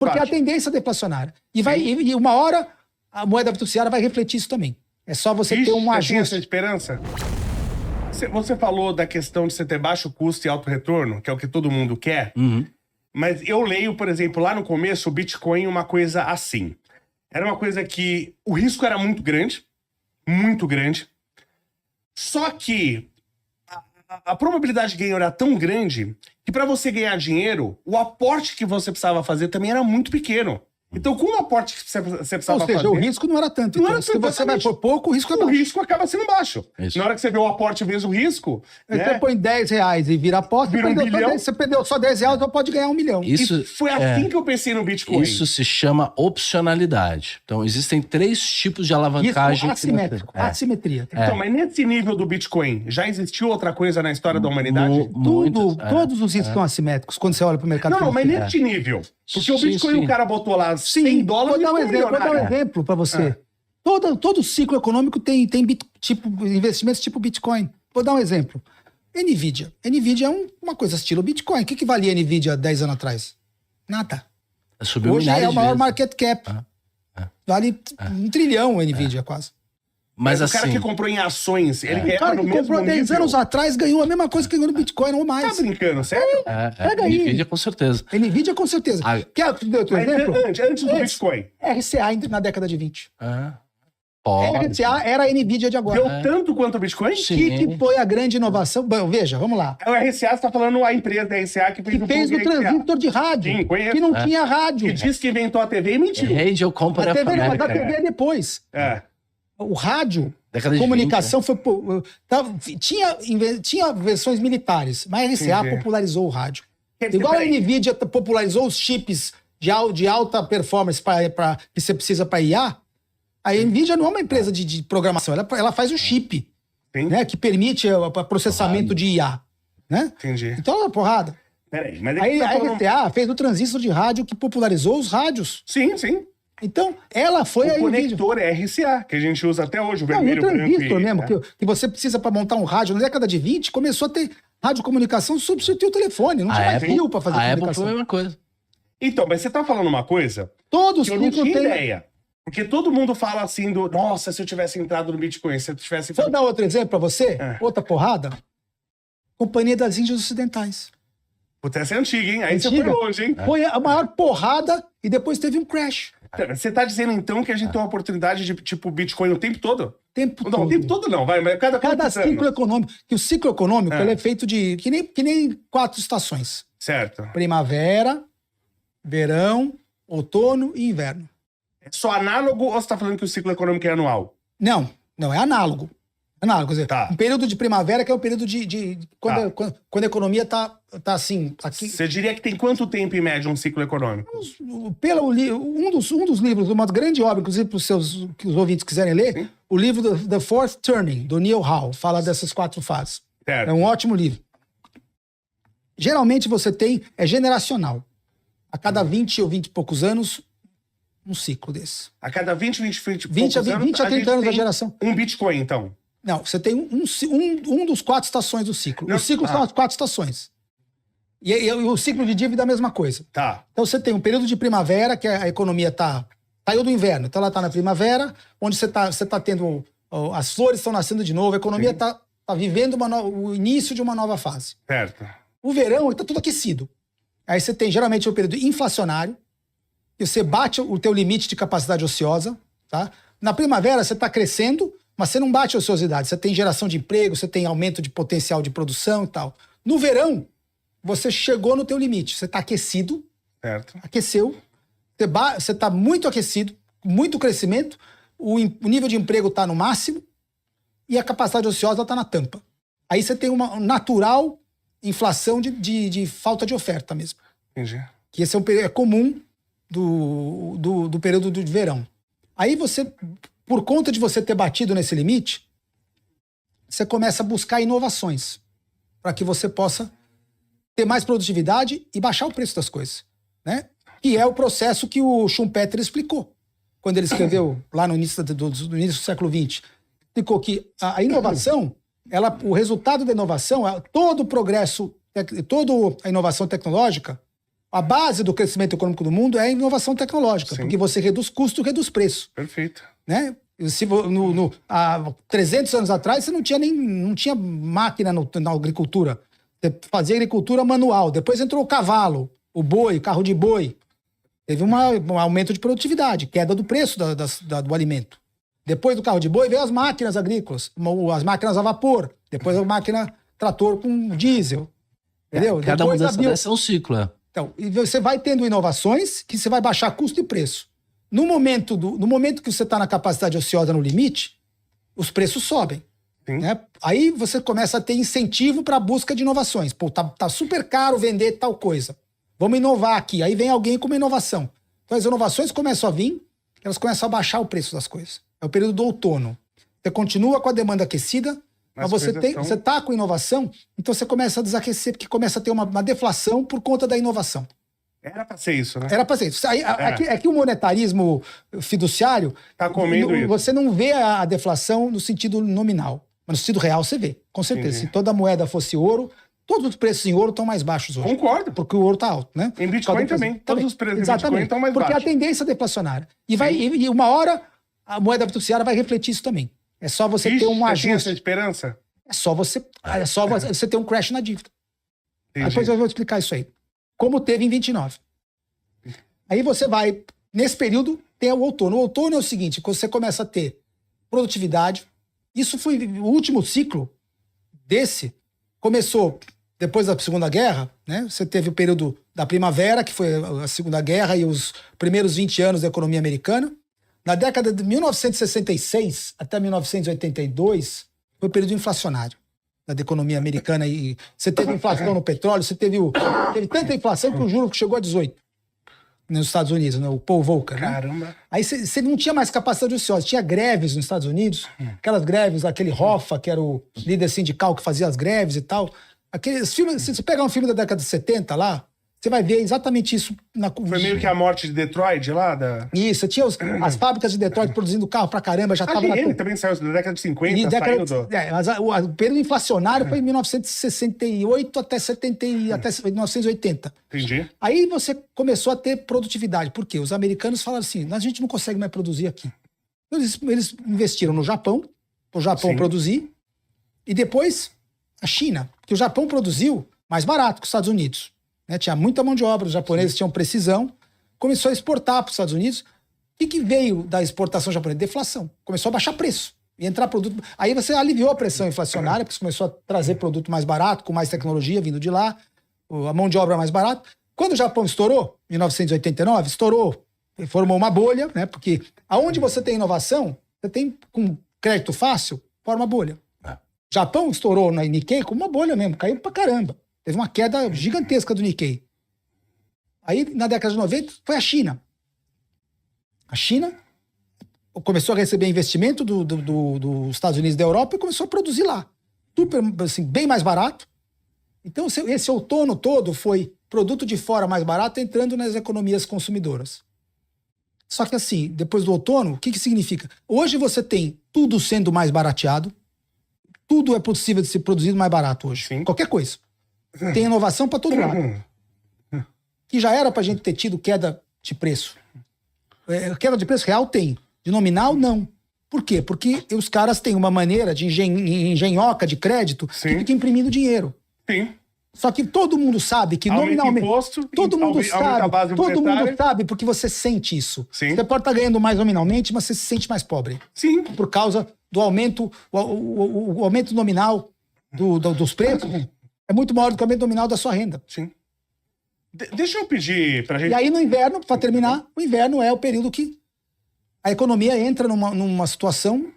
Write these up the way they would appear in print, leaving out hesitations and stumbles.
Porque é a tendência deflacionária. E uma hora a moeda fiduciária vai refletir isso também. É só você ter um ajuste. Essa esperança? Você falou da questão de você ter baixo custo e alto retorno, que é o que todo mundo quer. Mas eu leio, por exemplo, lá no começo, o Bitcoin uma coisa assim. Era uma coisa que o risco era muito grande. Muito grande. Só que a probabilidade de ganho era tão grande que para você ganhar dinheiro, o aporte que você precisava fazer também era muito pequeno. Então, com o aporte que você precisava fazer... Ou seja, o risco não era tanto. Não Então, era se você vai por pouco, o risco é baixo. O risco acaba sendo baixo. Isso. Na hora que você vê o aporte vezes o risco... Você põe R$10 e vira aposta, Vira você perdeu só R$10, então pode ganhar 1 milhão. Isso E foi assim que eu pensei no Bitcoin. Isso se chama opcionalidade. Então, existem 3 tipos de alavancagem. Risco assimétrico. Assimetria. Então, mas nesse nível do Bitcoin, já existiu outra coisa na história da humanidade? Todos os riscos são assimétricos quando você olha para o mercado Não, mas financeiro. nesse nível. Porque o Bitcoin, o cara botou lá $100 Vou dar um e exemplo, para você. Todo ciclo econômico tem investimentos tipo Bitcoin. Vou dar um exemplo. NVIDIA. NVIDIA é uma coisa estilo Bitcoin. O que valia a NVIDIA 10 anos atrás? Nada. Subiu Hoje é o maior vezes. market cap. Vale 1 trilhão a NVIDIA quase. Mas o assim, cara que comprou em ações, ele ganhava O cara no que mesmo comprou 10 nível. anos atrás ganhou a mesma coisa que ganhou no Bitcoin, ou mais. Tá brincando, sério? Pega aí. NVIDIA com certeza. NVIDIA com certeza. Quer te dar outro Mas exemplo? antes do Bitcoin. RCA na década de 20. Pode. RCA era a NVIDIA de agora. Deu tanto quanto o Bitcoin? O que foi a grande inovação? Bom, veja, vamos lá. O RCA, você tá falando a empresa da RCA que fez Que fez o transistor de rádio. Sim, conheço. Que não tinha rádio. Que disse que inventou a TV e mentiu. Radio Company A of TV, mas America. a TV é depois. O rádio, Década de comunicação foi... Tinha versões militares, mas a RCA Entendi. popularizou o rádio. Quer dizer, Igual a peraí. NVIDIA popularizou os chips de alta performance que você precisa para IA, a NVIDIA não é uma empresa de programação, ela faz o chip, Sim. né, que permite o processamento de IA. Né? Entendi. Então é uma porrada. Peraí, mas Aí tá a falando... RCA fez o transistor de rádio que popularizou os rádios. Sim, sim. Então, ela foi O a NVIDIA. conector é RCA, que a gente usa até hoje, o Não, e o vermelho, branco transistor e... mesmo, que você precisa para montar um rádio. Na década de 20, começou a ter radiocomunicação substituir o telefone. Não tinha fio para fazer a Apple comunicação. foi a mesma coisa. Então, mas você tá falando uma coisa Todo que eu não ciclo tinha tem... ideia. Porque todo mundo fala assim do... Nossa, se eu tivesse entrado no Bitcoin, se eu tivesse... Vou dar outro exemplo para você? É. Outra porrada. Companhia das Índias Ocidentais. Puta, essa é antiga, hein? Aí Antiga. você foi longe, hein? Foi a maior porrada e depois teve um crash. Você tá dizendo, então, que a gente tem uma oportunidade de, tipo, Bitcoin o tempo todo? Tempo Não, todo. o tempo todo não, vai. Mas cada ciclo anos? econômico. Que o ciclo econômico ele é feito de... Que nem 4 estações. Certo. Primavera, verão, outono e inverno. É só análogo ou você tá falando que o ciclo econômico é anual? Não, é análogo. Análogo, quer dizer, Tá. um período de primavera que é um período quando a economia tá assim... Aqui, Você diria que tem quanto tempo, em média, um ciclo econômico? um dos livros, uma grande obra, inclusive para os ouvintes quiserem ler, Sim. o livro The Fourth Turning, do Neil Howe, fala dessas 4 fases. Certo. É um ótimo livro. Geralmente você é generacional. A cada 20 ou 20 e poucos anos, um ciclo desse. A cada 20 20 a 30 gente anos da tem geração. Um Bitcoin, então. Não, você tem um dos 4 estações do ciclo. Não, Os ciclos são as 4 estações. E o ciclo de dívida é a mesma coisa. Tá. Então você tem um período de primavera, que a economia saiu do inverno, então ela está na primavera, onde você tá tendo... As flores estão nascendo de novo, a economia está vivendo o início de uma nova fase. Certo. O verão está tudo aquecido. Aí você tem geralmente um período inflacionário, que você bate o teu limite de capacidade ociosa. Tá? Na primavera você está crescendo, mas você não bate a ociosidade. Você tem geração de emprego, você tem aumento de potencial de produção e tal. No verão, você chegou no teu limite. Você está aquecido, Certo. aqueceu, você está muito aquecido, muito crescimento, o nível de emprego está no máximo e a capacidade ociosa está na tampa. Aí você tem uma natural inflação de falta de oferta mesmo. Entendi. Que esse é um período comum do período de verão. Aí você, por conta de você ter batido nesse limite, você começa a buscar inovações para que você possa ter mais produtividade e baixar o preço das coisas, né? Que é o processo que o Schumpeter explicou quando ele escreveu lá no início do século XX. Explicou que a inovação, o resultado da inovação, todo o progresso, toda a inovação tecnológica, A base do crescimento econômico do mundo é a inovação tecnológica, Sim. porque você reduz custo, reduz preço. Perfeito. Né? Há 300 anos atrás, você não tinha máquina na agricultura. Você fazia agricultura manual. Depois entrou o cavalo, o boi, carro de boi. Teve um aumento de produtividade, queda do preço do alimento. Depois do carro de boi veio as máquinas agrícolas, as máquinas a vapor. Depois a máquina trator com diesel. Entendeu? Cada Depois mudança dessa é um ciclo. Então, e você vai tendo inovações que você vai baixar custo e preço. No momento que você está na capacidade ociosa no limite, os preços sobem. Né? Aí você começa a ter incentivo para a busca de inovações. Pô, tá super caro vender tal coisa. Vamos inovar aqui. Aí vem alguém com uma inovação. Então as inovações começam a vir, elas começam a baixar o preço das coisas. É o período do outono. Você continua com a demanda aquecida, mas você tá com inovação, então você começa a desaquecer, porque começa a ter uma deflação por conta da inovação. Era pra ser isso, né? Era pra ser isso. É que o monetarismo fiduciário... Tá comendo isso. Você não vê a deflação no sentido nominal, mas no sentido real você vê, com certeza. Entendi. Se toda moeda fosse ouro, todos os preços em ouro estão mais baixos hoje. Concordo. Porque o ouro tá alto, né? Em Bitcoin também. Todos os preços em Bitcoin estão mais porque baixos. a tendência é deflacionária. E uma hora a moeda fiduciária vai refletir isso também. É só você ter um Você tinha ajuste. essa esperança? É só você ter um crash na dívida. Entendi. Depois eu vou explicar isso aí. Como teve em 29. Aí você vai, nesse período, tem o outono. O outono é o seguinte, quando você começa a ter produtividade. Isso foi o último ciclo desse. Começou depois da Segunda Guerra, né? Você teve o período da primavera, que foi a Segunda Guerra e os primeiros 20 anos da economia americana. Na década de 1966 até 1982, foi o período inflacionário da economia americana. E você teve inflação no petróleo, você teve tanta inflação que o juro chegou a 18 nos Estados Unidos, né? O Paul Volcker. Caramba. Né? Aí você não tinha mais capacidade ociosa. Tinha greves nos Estados Unidos, aquelas greves, aquele Hoffa, que era o líder sindical que fazia as greves e tal. Aqueles filmes, se você pegar um filme da década de 70 lá, você vai ver exatamente isso. Foi meio que a morte de Detroit lá? Isso, tinha as fábricas de Detroit produzindo carro pra caramba, já tava... Ele também saiu da década de 50, mas o período inflacionário foi em 1968 até 1980. Entendi. Aí você começou a ter produtividade. Por quê? Os americanos falaram assim, a gente não consegue mais produzir aqui. Eles investiram no Japão, pro Japão produzir, e depois a China, porque o Japão produziu mais barato que os Estados Unidos. Né? Tinha muita mão de obra, os japoneses tinham precisão, começou a exportar para os Estados Unidos. O que veio da exportação japonesa? Deflação. Começou a baixar preço. E entrar produto. Aí você aliviou a pressão inflacionária, porque você começou a trazer produto mais barato, com mais tecnologia vindo de lá, a mão de obra mais barata. Quando o Japão estourou, em 1989, estourou, formou uma bolha, né? Porque aonde você tem inovação, você tem com crédito fácil, forma bolha. Japão estourou na Nikkei com uma bolha mesmo, caiu pra caramba. Teve uma queda gigantesca do Nikkei. Aí, na década de 90, foi a China. A China começou a receber investimento dos Estados Unidos e da Europa e começou a produzir lá. Super, assim, bem mais barato. Então, esse outono todo foi produto de fora mais barato entrando nas economias consumidoras. Só que assim, depois do outono, o que significa? Hoje você tem tudo sendo mais barateado, tudo é possível de ser produzido mais barato hoje. Sim. Qualquer coisa. Tem inovação para todo lado. Que já era para a gente ter tido queda de preço. Queda de preço real tem. De nominal, não. Por quê? Porque os caras têm uma maneira de engenhoca de crédito que fica imprimindo dinheiro. Sim. Só que todo mundo sabe que nominalmente. Imposto, todo mundo sabe. a base Todo monetária. mundo sabe porque você sente isso. Sim. Você pode estar ganhando mais nominalmente, mas você se sente mais pobre. Sim. Por causa do aumento, o aumento nominal dos preços é muito maior do que o aumento nominal da sua renda. Sim. Deixa eu pedir pra gente... E aí no inverno, para terminar, o inverno é o período que a economia entra numa situação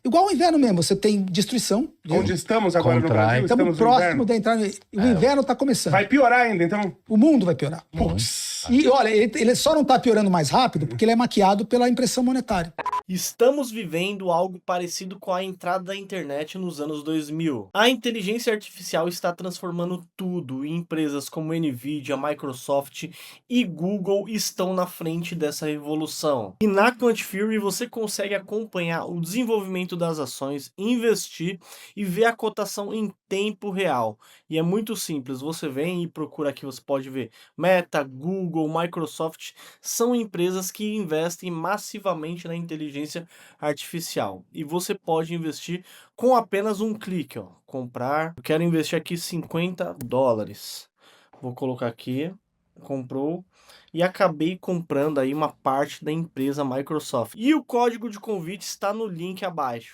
igual o inverno mesmo, você tem destruição. Onde estamos agora no Contrai. Brasil? Estamos no próximo inverno. de entrar. O inverno está começando. Vai piorar ainda, então? O mundo vai piorar. Putz. E olha, ele só não está piorando mais rápido porque ele é maquiado pela impressão monetária. Estamos vivendo algo parecido com a entrada da internet nos anos 2000. A inteligência artificial está transformando tudo e empresas como Nvidia, Microsoft e Google estão na frente dessa revolução. E na Quantifury você consegue acompanhar o desenvolvimento dentro das ações, investir e ver a cotação em tempo real. E é muito simples, você vem e procura aqui, você pode ver Meta, Google, Microsoft, são empresas que investem massivamente na inteligência artificial. E você pode investir com apenas um clique, ó. Comprar, eu quero investir aqui $50. Vou colocar aqui, comprou, e acabei comprando aí uma parte da empresa Microsoft. E o código de convite está no link abaixo.